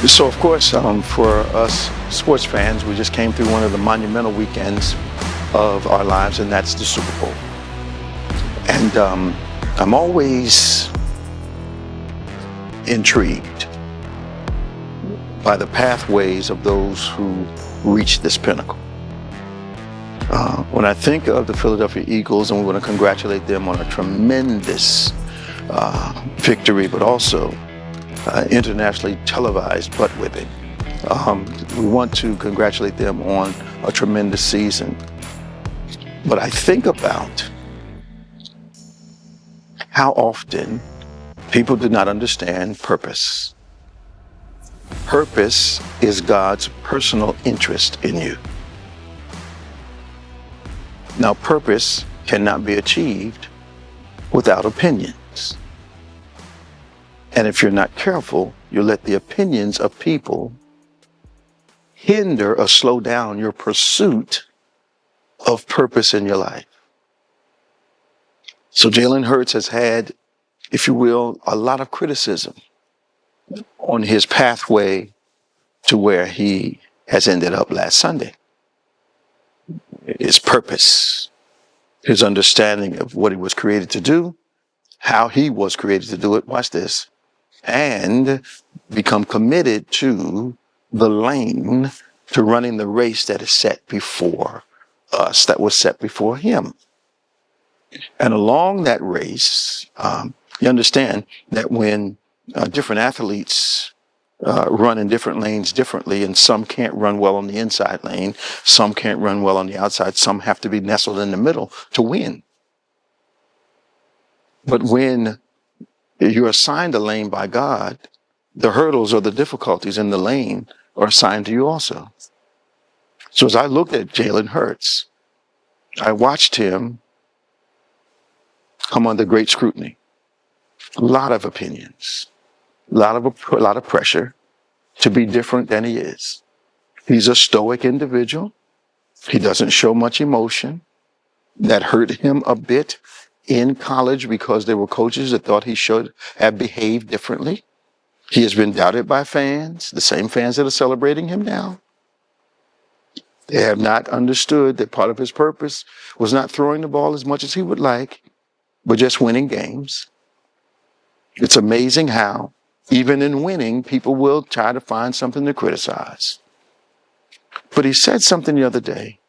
So, of course, for us sports fans, we just came through one of the monumental weekends of our lives, and that's the Super Bowl. And I'm always intrigued by the pathways of those who reach this pinnacle. When I think of the Philadelphia Eagles, and we want to congratulate them on a tremendous victory, but also internationally televised butt whipping. We want to congratulate them on a tremendous season. But I think about how often people do not understand purpose. Purpose is God's personal interest in you. Now, purpose cannot be achieved without opinions. And if you're not careful, you'll let the opinions of people hinder or slow down your pursuit of purpose in your life. So Jalen Hurts has had, if you will, a lot of criticism on his pathway to where he has ended up last Sunday. His purpose, his understanding of what he was created to do, how he was created to do it, watch this, and become committed to the lane, to running the race that is set before us, that was set before him. And along that race, you understand that when different athletes run in different lanes differently, and some can't run well on the inside lane, some can't run well on the outside, some have to be nestled in the middle to win. But when you're assigned a lane by God, the hurdles or the difficulties in the lane are assigned to you also. So as I looked at Jalen Hurts, I watched him come under great scrutiny, a lot of opinions, a lot of pressure to be different than he is. He's a stoic individual. He doesn't show much emotion. That hurt him a bit in college because there were coaches that thought he should have behaved differently. He has been doubted by fans, the same fans that are celebrating him now. They have not understood that part of his purpose was not throwing the ball as much as he would like, but just winning games. It's amazing how, even in winning, people will try to find something to criticize. But he said something the other day.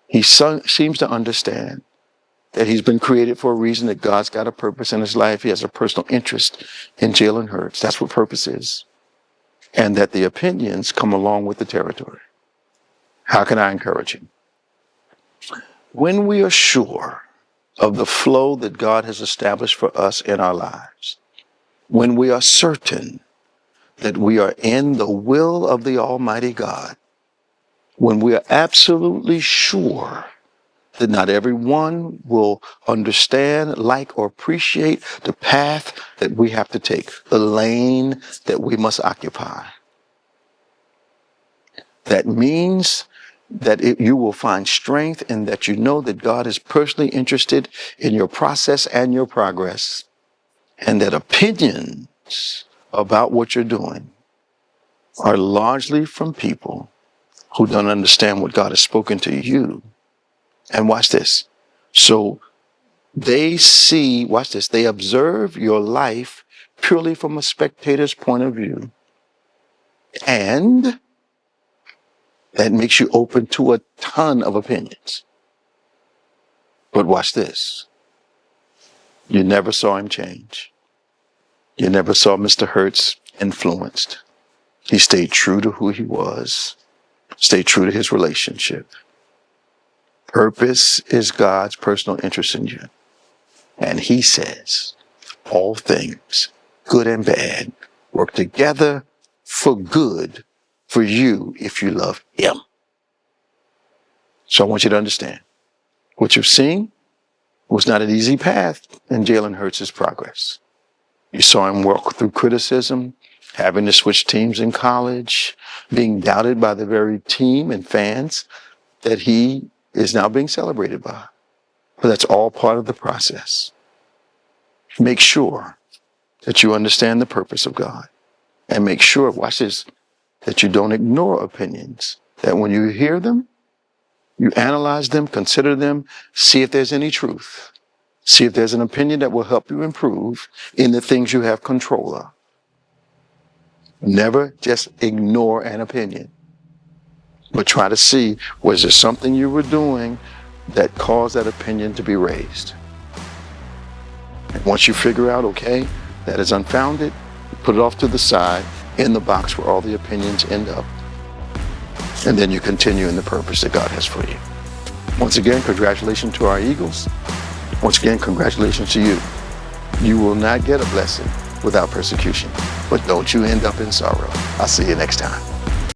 He seems to understand that he's been created for a reason, that God's got a purpose in his life. He has a personal interest in Jalen Hurts. That's what purpose is. And that the opinions come along with the territory. How can I encourage him? When we are sure of the flow that God has established for us in our lives, when we are certain that we are in the will of the Almighty God, when we are absolutely sure that not everyone will understand, like, or appreciate the path that we have to take, the lane that we must occupy, that means that you will find strength in that you know that God is personally interested in your process and your progress, and that opinions about what you're doing are largely from people who don't understand what God has spoken to you. And watch this. So they see, watch this, they observe your life purely from a spectator's point of view. And that makes you open to a ton of opinions. But watch this. You never saw him change. You never saw Mr. Hurts influenced. He stayed true to who he was, stayed true to his relationship. Purpose is God's personal interest in you. And he says, all things, good and bad, work together for good for you if you love him. So I want you to understand, what you've seen was not an easy path in Jalen Hurts' progress. You saw him walk through criticism, having to switch teams in college, being doubted by the very team and fans that he is now being celebrated by. But that's all part of the process. Make sure that you understand the purpose of God. And make sure, watch this, that you don't ignore opinions, that when you hear them, you analyze them, consider them, see if there's any truth. See if there's an opinion that will help you improve in the things you have control of. Never just ignore an opinion, but try to see, was there something you were doing that caused that opinion to be raised? And once you figure out, okay, that is unfounded, put it off to the side in the box where all the opinions end up. And then you continue in the purpose that God has for you. Once again, congratulations to our Eagles. Once again, congratulations to you. You will not get a blessing without persecution, but don't you end up in sorrow. I'll see you next time.